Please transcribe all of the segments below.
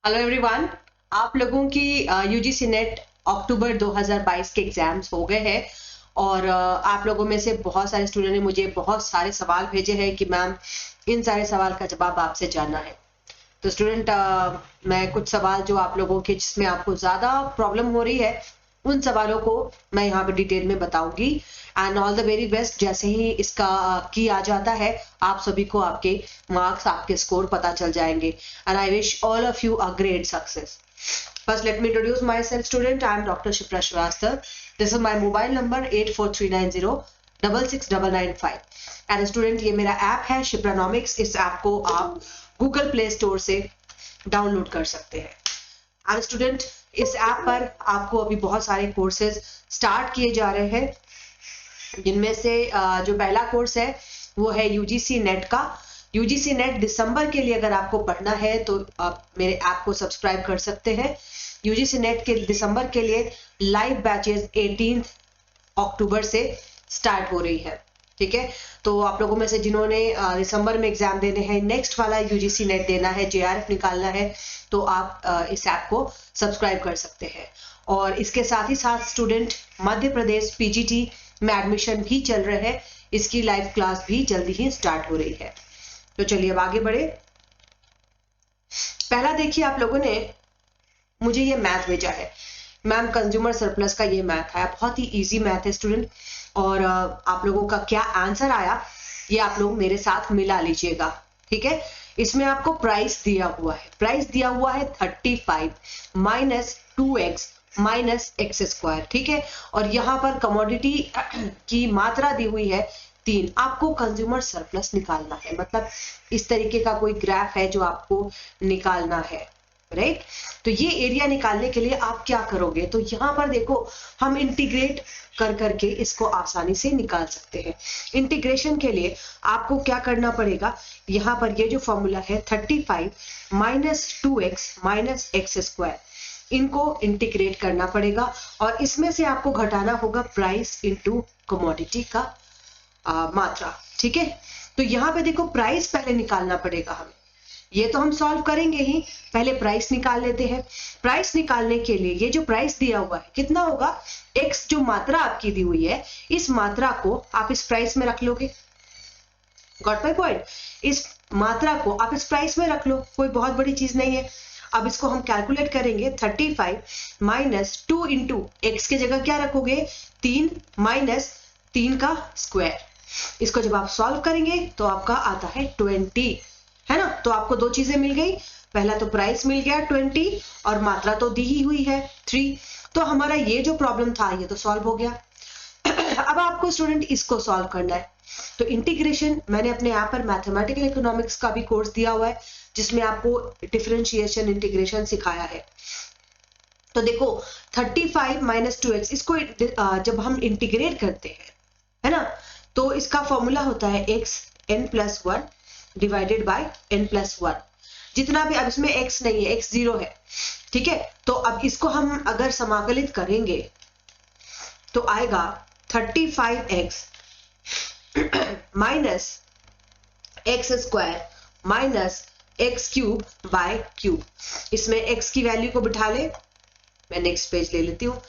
Hello everyone. आप लोगों की यूजीसी नेट अक्टूबर 2022 के एग्जाम्स हो गए हैं और आप लोगों में से बहुत सारे स्टूडेंट ने मुझे बहुत सारे सवाल भेजे हैं कि मैम इन सारे सवाल का जवाब आपसे जानना है। तो स्टूडेंट, मैं कुछ सवाल जो आप लोगों के जिसमें आपको ज़्यादा प्रॉब्लम हो रही है उन सवालों को मैं यहाँ पे डिटेल में बताऊंगी। And all the very best. जैसे ही इसका की आ जाता है आप सभी को आपके मार्क्स, आपके स्कोर पता चल जाएंगे। And I wish all of you a great success. First, let me introduce myself, student. I am Dr. Shipra Shrivastava. This is my mobile number 8439066995. And student, ये मेरा ऐप है शिप्रानॉमिक्स। इस ऐप को आप गूगल प्ले स्टोर से download कर सकते हैं। एंड स्टूडेंट, इस ऐप पर आपको अभी बहुत सारे कोर्सेज स्टार्ट किए जा रहे हैं, जिनमें से जो पहला कोर्स है वो है यूजीसी नेट का। यूजीसी नेट दिसंबर के लिए अगर आपको पढ़ना है तो आप मेरे ऐप को सब्सक्राइब कर सकते हैं। यूजीसी नेट के दिसंबर के लिए लाइव बैचेस 18 अक्टूबर से स्टार्ट हो रही है। ठीक है, तो आप लोगों में से जिन्होंने दिसंबर में एग्जाम देने हैं, नेक्स्ट वाला यूजीसी नेट देना है, जेआरएफ निकालना है, तो आप इस ऐप को सब्सक्राइब कर सकते हैं। और इसके साथ ही साथ स्टूडेंट, मध्य प्रदेश पीजीटी में एडमिशन भी चल रहे हैं। इसकी लाइव क्लास भी जल्दी ही स्टार्ट हो रही है। तो चलिए अब आगे बढ़े। पहला देखिए, आप लोगों ने मुझे ये मैथ भेजा है मैम, कंज्यूमर सरप्लस का ये मैथ है। बहुत ही इजी मैथ है स्टूडेंट, और आप लोगों का क्या आंसर आया ये आप लोग मेरे साथ मिला लीजिएगा। ठीक है, इसमें आपको प्राइस दिया हुआ है, प्राइस दिया हुआ है 35 minus 2x minus x square. ठीक है, और यहाँ पर कमोडिटी की मात्रा दी हुई है 3। आपको कंज्यूमर सरप्लस निकालना है, मतलब इस तरीके का कोई ग्राफ है जो आपको निकालना है, राइट। तो ये एरिया निकालने के लिए आप क्या करोगे, तो यहाँ पर देखो हम इंटीग्रेट कर करके इसको आसानी से निकाल सकते हैं। इंटीग्रेशन के लिए आपको क्या करना पड़ेगा, यहाँ पर ये जो फॉर्मूला है 35 minus 2x minus x square, इनको इंटीग्रेट करना पड़ेगा और इसमें से आपको घटाना होगा प्राइस इनटू कमोडिटी का मात्रा। ठीक है, तो यहाँ पे देखो प्राइस पहले निकालना पड़ेगा हमें। ये तो हम सॉल्व करेंगे ही, पहले प्राइस निकाल लेते हैं। प्राइस निकालने के लिए ये जो प्राइस दिया हुआ है कितना होगा, x जो मात्रा आपकी दी हुई है, इस मात्रा को आप इस प्राइस में रख लोगे। Got my point? इस मात्रा को आप इस प्राइस में रख लो, कोई बहुत बड़ी चीज नहीं है। अब इसको हम कैलकुलेट करेंगे, 35 माइनस 2 इंटू एक्स की जगह क्या रखोगे, 3 माइनस 3 का स्क्वायर। इसको जब आप सॉल्व करेंगे तो आपका आता है 20, है ना। तो आपको दो चीजें मिल गई, पहला तो प्राइस मिल गया 20 और मात्रा तो दी ही हुई है 3। तो हमारा ये जो प्रॉब्लम था ये तो सॉल्व हो गया। अब आपको स्टूडेंट इसको सॉल्व करना है। तो इंटीग्रेशन मैंने अपने यहाँ पर मैथमेटिकल इकोनॉमिक्स का भी कोर्स दिया हुआ है, जिसमें आपको डिफरेंशिएशन इंटीग्रेशन सिखाया है। तो देखो 35 माइनस 2x, इसको जब हम इंटीग्रेट करते हैं, है ना, तो इसका फॉर्मूला होता है x n+1 divided by n+1। जितना भी, अब इसमें x नहीं है, x 0 है। ठीक है, तो अब इसको हम अगर समाकलित करेंगे तो आएगा 35x minus x square minus x cube by cube. इसमें x की वैल्यू को बिठा ले, मैं नेक्स्ट पेज ले लेती हूँ।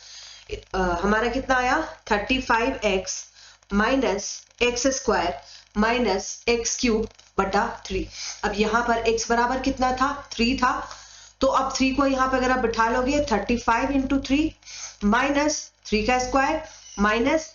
हमारा कितना आया, 35x minus x square minus x cube बटा 3। अब यहाँ पर x बराबर कितना था, 3 था। तो अब 3 को यहाँ पे अगर आप बिठा लोगे, 35 इंटू 3 माइनस 3 का स्क्वायर माइनस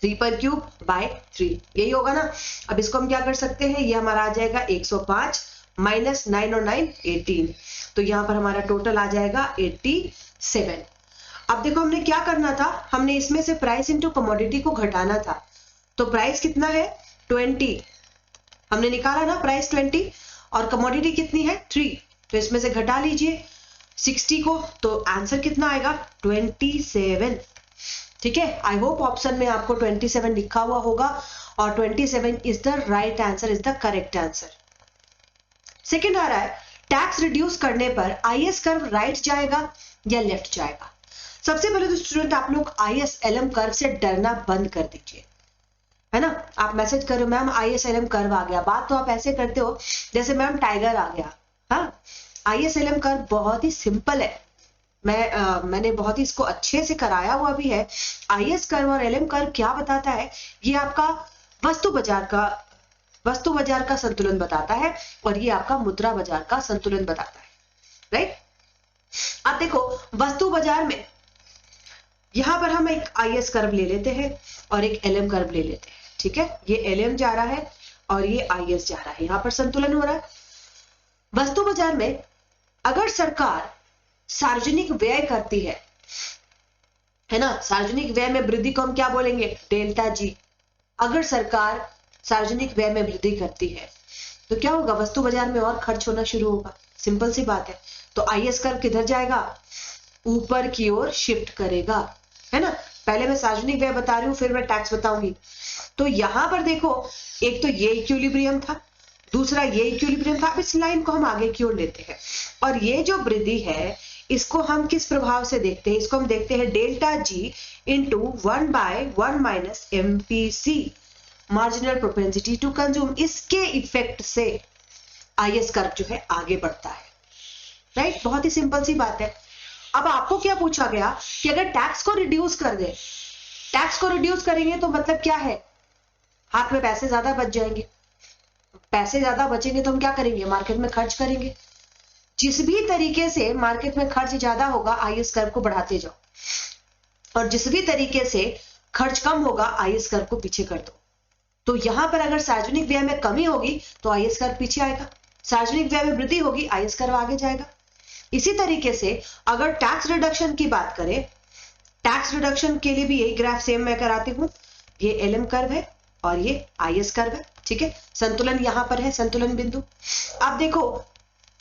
3 पर क्यूब बाय 3, यही होगा ना। अब इसको हम क्या कर सकते हैं, ये हमारा आ जाएगा 105 माइनस 9 और 9 18। तो यहाँ पर हमारा टोटल आ जाएगा 87। अब देखो हमने क्या करना था, हमने इसमें से प्राइस इंटू कमोडिटी को घटाना था। तो प्राइस कितना है 20, हमने निकाला ना प्राइस 20, और कमोडिटी कितनी है 3, तो इसमें से घटा लीजिए 60 को, तो आंसर कितना आएगा 27। ठीक है, आई होप ऑप्शन में आपको 27 लिखा हुआ होगा और 27 is the right answer, is the correct answer. Second आ रहा है, टैक्स रिड्यूस करने पर आईएस कर्व राइट जाएगा या लेफ्ट जाएगा। सबसे पहले तो स्टूडेंट आप लोग ISLM कर्व से डरना बंद कर दीजिए, है ना। आप मैसेज करो मैम ISLM कर्व आ गया, बात तो आप ऐसे करते हो जैसे मैम टाइगर आ गया, हाँ, ISLM कर्व बहुत ही सिंपल है। मैंने बहुत ही इसको अच्छे से कराया हुआ भी है। IS कर्व और LM कर्व क्या बताता है, ये आपका वस्तु बाजार का संतुलन बताता है और ये आपका मुद्रा बाजार का संतुलन बताता है, राइट। अब देखो वस्तु बाजार में यहां पर हम एक IS कर्व ले लेते हैं और एक LM कर्व ले लेते हैं, ठीक है। ये LM जा रहा है और ये IS जा रहा है, यहां पर संतुलन हो रहा है। वस्तु बाजार में अगर सरकार सार्वजनिक व्यय करती है ना, सार्वजनिक व्यय में वृद्धि को हम क्या बोलेंगे, डेल्टा जी। अगर सरकार सार्वजनिक व्यय में वृद्धि करती है तो क्या होगा, वस्तु बाजार में और खर्च होना शुरू होगा, सिंपल सी बात है। तो IS कर्व किधर जाएगा, ऊपर की ओर शिफ्ट करेगा, है ना। पहले मैं सार्वजनिक व्यय बता रही हूं, फिर मैं टैक्स बताऊंगी। तो यहां पर देखो, एक तो ये इक्विलिब्रियम था, दूसरा ये इक्विलिब्रियम था। अब इस लाइन को हम आगे की ओर लेते हैं और ये जो वृद्धि है इसको हम किस प्रभाव से देखते हैं, इसको हम देखते हैं delta G into 1/1 - MPC, marginal propensity to consume. इसके इफेक्ट से IS कर्व जो है आगे बढ़ता है, राइट। बहुत ही सिंपल सी बात है। अब आपको क्या पूछा गया कि अगर टैक्स को रिड्यूस कर दे, टैक्स को रिड्यूस करेंगे तो मतलब क्या है, हाथ में पैसे ज्यादा बच जाएंगे। पैसे ज्यादा बचेंगे तो हम क्या करेंगे, मार्केट में खर्च करेंगे। जिस भी तरीके से मार्केट में खर्च ज्यादा होगा IS कर्व को बढ़ाते जाओ, और जिस भी तरीके से खर्च कम होगा IS कर्व को पीछे कर दो। तो यहां पर अगर सार्वजनिक व्यय में कमी होगी तो IS कर्व पीछे आएगा, सार्वजनिक व्यय में वृद्धि होगी IS कर्व आगे जाएगा। इसी तरीके से अगर टैक्स रिडक्शन की बात करें, टैक्स रिडक्शन के लिए भी यही ग्राफ सेम मैं कराती हूं। ये LM कर्व है और ये IS कर्व है, ठीक है। संतुलन यहां पर है, संतुलन बिंदु। अब देखो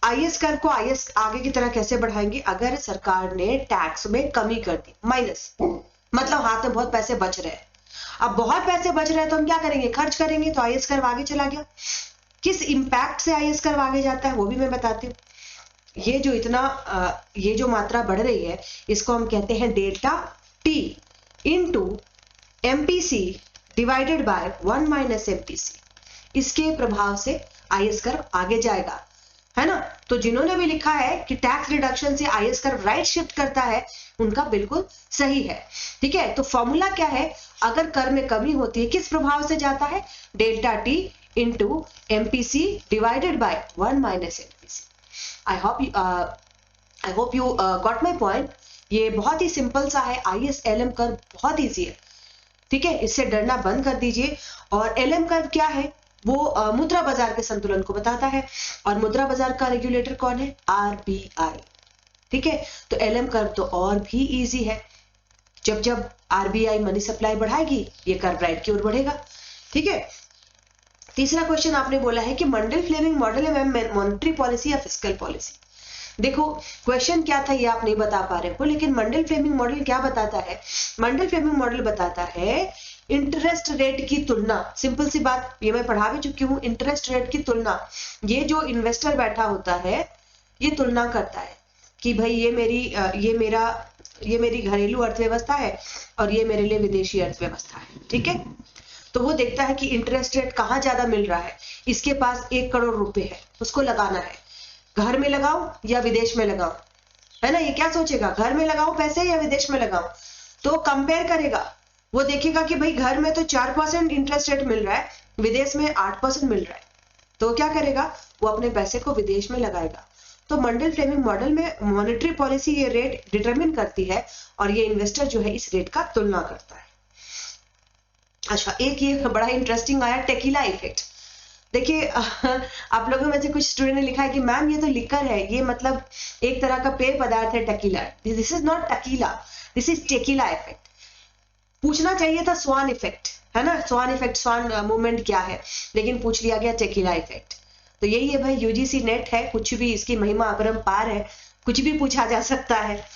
IS कर्व को IS आगे की तरह कैसे बढ़ाएंगे, अगर सरकार ने टैक्स में कमी कर दी, माइनस, मतलब हाथ में बहुत पैसे बच रहे हैं। अब बहुत पैसे बच रहे हैं तो हम क्या करेंगे, खर्च करेंगे, तो IS कर्व आगे चला गया। किस इंपैक्ट से IS कर्व आगे जाता है वो भी मैं बताती हूँ। ये जो मात्रा बढ़ रही है इसको हम कहते हैं delta T into MPC divided by 1 - MPC। इसके प्रभाव से IS कर्व आगे जाएगा, है ना। तो जिन्होंने भी लिखा है कि टैक्स रिडक्शन से IS कर्व राइट शिफ्ट करता है, उनका बिल्कुल सही है, ठीक है। तो फॉर्मूला क्या है, अगर कर में कमी होती है किस प्रभाव से जाता है, delta T into MPC divided by 1 - MPC। I hope you got my point. ये बहुत ही सिंपल सा है, ISLM कर्व बहुत ईजी है, ठीक है। इससे डरना बंद कर दीजिए। और LM कर्व क्या है, वो मुद्रा बाजार के संतुलन को बताता है, और मुद्रा बाजार का रेगुलेटर कौन है, RBI, ठीक है। तो LM कर्व तो और भी इजी है, जब जब RBI मनी सप्लाई बढ़ाएगी ये कर्व राइट की ओर बढ़ेगा, ठीक है। तीसरा क्वेश्चन आपने बोला है कि मंडल फ्लेमिंग मॉडल है मॉनेटरी पॉलिसी या फिस्कल पॉलिसी। देखो क्वेश्चन क्या था ये आप नहीं बता पा रहे हो, लेकिन मंडल फ्लेमिंग मॉडल क्या बताता है, मंडल फ्लेमिंग मॉडल बताता है इंटरेस्ट रेट की तुलना। सिंपल सी बात, ये मैं पढ़ा भी चुकी हूँ, इंटरेस्ट रेट की तुलना। ये जो इन्वेस्टर बैठा होता है ये तुलना करता है कि भाई ये मेरी घरेलू अर्थव्यवस्था है और ये मेरे लिए विदेशी अर्थव्यवस्था है, ठीक है। तो वो देखता है कि इंटरेस्ट रेट कहाँ ज्यादा मिल रहा है, इसके पास 1 करोड़ रुपए है, उसको लगाना है, घर में लगाऊं या विदेश में लगाऊं, है ना। ये क्या सोचेगा, घर में लगाऊं पैसे या विदेश में लगाऊं। तो कंपेयर करेगा, वो देखेगा कि भाई घर में तो 4% इंटरेस्ट रेट मिल रहा है, विदेश में 8% मिल रहा है, तो क्या करेगा, वो अपने पैसे को विदेश में लगाएगा। तो मंडल फ्लेमिंग मॉडल में मॉनेटरी पॉलिसी ये रेट डिटरमिन करती है और ये इन्वेस्टर जो है इस रेट का तुलना करता है। अच्छा, एक ये बड़ा इंटरेस्टिंग आया, टेकीला इफेक्ट। देखिए आप लोगों में से कुछ स्टूडेंट ने लिखा है कि मैम ये तो लिकर है, ये मतलब एक तरह का पेय पदार्थ है tequila. This is not tequila, this is tequila effect. पूछना चाहिए था स्वान इफेक्ट, है ना, स्वान इफेक्ट, स्वान मूवमेंट क्या है, लेकिन पूछ लिया गया टेकीला इफेक्ट। तो यही है भाई, यूजीसी नेट है, कुछ भी इसकी महिमा अपरंपार है, कुछ भी पूछा जा सकता है।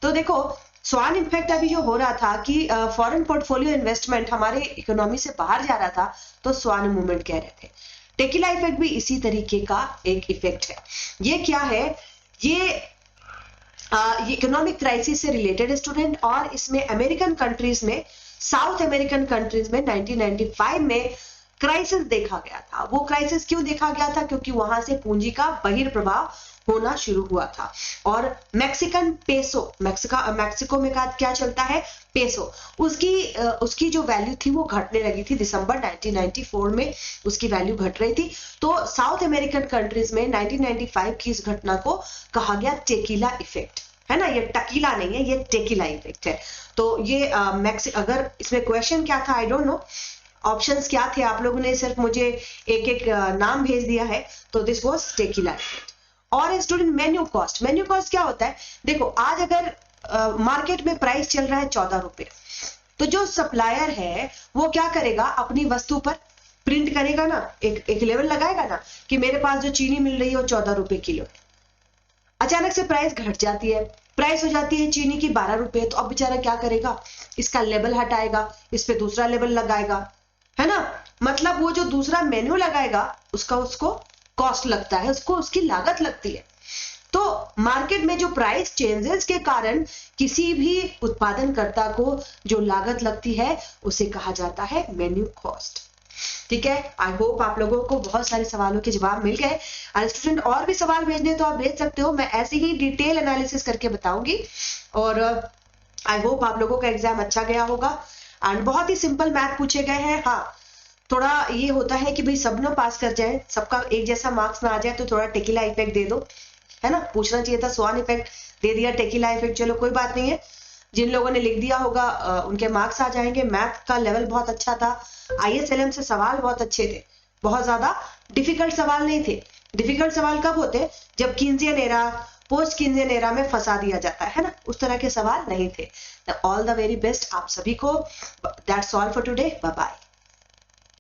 तो देखो स्वान इफेक्ट अभी जो हो रहा था कि फॉरेन पोर्टफोलियो इन्वेस्टमेंट हमारे इकोनॉमी से बाहर जा रहा था, तो स्वान मूवमेंट कह रहे थे। टेकीला इफेक्ट भी इसी तरीके का एक इफेक्ट है। ये क्या है, ये इकोनॉमिक क्राइसिस से रिलेटेड स्टूडेंट, और इसमें अमेरिकन कंट्रीज में, साउथ अमेरिकन कंट्रीज में 1995 में क्राइसिस देखा गया था। वो क्राइसिस क्यों देखा गया था? क्योंकि वहां से पूंजी का बहिर्प्रवाह होना शुरू हुआ था। और मैक्सिकन पेसो, मैक्सिको में क्या चलता है? पेसो। उसकी जो वैल्यू थी वो घटने लगी थी। दिसंबर 1994 में उसकी वैल्यू घट रही थी। तो साउथ अमेरिकन कंट्रीज में 1995 की इस घटना को कहा गया टेकीला इफेक्ट, है ना। ये टकीला नहीं है, ये टेकीला इफेक्ट है। तो ये अगर इसमें क्वेश्चन क्या था, आई डोंट नो, ऑप्शंस क्या थे, आप लोगों ने सिर्फ मुझे एक एक नाम भेज दिया है। तो दिस वाज टेकीला इफेक्ट। और student, menu cost, menu cost क्या होता है? देखो, आज अगर मार्केट में प्राइस चल रहा है 14 रुपए, तो जो सप्लायर है वो क्या करेगा? अपनी वस्तु पर प्रिंट करेगा ना, एक लेवल लगाएगा ना कि मेरे पास जो चीनी मिल रही है वो 14 रुपए किलो। अचानक से प्राइस घट जाती है, प्राइस हो जाती है चीनी की 12 रुपए, तो अब बेचारा क्या करेगा? इसका लेबल हटाएगा, इस पे दूसरा लेबल लगाएगा, है ना। मतलब वो जो दूसरा मेन्यू लगाएगा उसको कॉस्ट लगता है, उसकी लागत लगती है। तो मार्केट में जो प्राइस चेंजेस के कारण किसी भी उत्पादनकर्ता को जो लागत लगती है उसे कहा जाता है मेन्यू कॉस्ट। ठीक है, आई होप आप लोगों को बहुत सारे सवालों के जवाब मिल गए। स्टूडेंट, और भी सवाल भेजने तो आप भेज सकते हो, मैं ऐसे ही डिटेल एनालिसिस करके बताऊंगी। और आई होप आप लोगों का एग्जाम अच्छा गया होगा। एंड बहुत ही सिंपल मैथ पूछे गए हैं। हाँ, थोड़ा ये होता है कि भाई सब ना पास कर जाए, सबका एक जैसा मार्क्स ना आ जाए, तो थोड़ा टेकीला इफेक्ट दे दो, है ना। पूछना चाहिए था स्वान इफेक्ट, दे दिया टेकीला इफेक्ट। चलो कोई बात नहीं है, जिन लोगों ने लिख दिया होगा उनके मार्क्स आ जाएंगे। मैथ का लेवल बहुत अच्छा था, ISLM से सवाल बहुत अच्छे थे, बहुत ज्यादा डिफिकल्ट सवाल नहीं थे। डिफिकल्ट सवाल कब होते? जब कीन्सियन एरा, पोस्ट कीन्सियन एरा में फंसा दिया जाता है ना, उस तरह के सवाल नहीं थे। ऑल द वेरी बेस्ट आप सभी को। That's all for today, bye bye.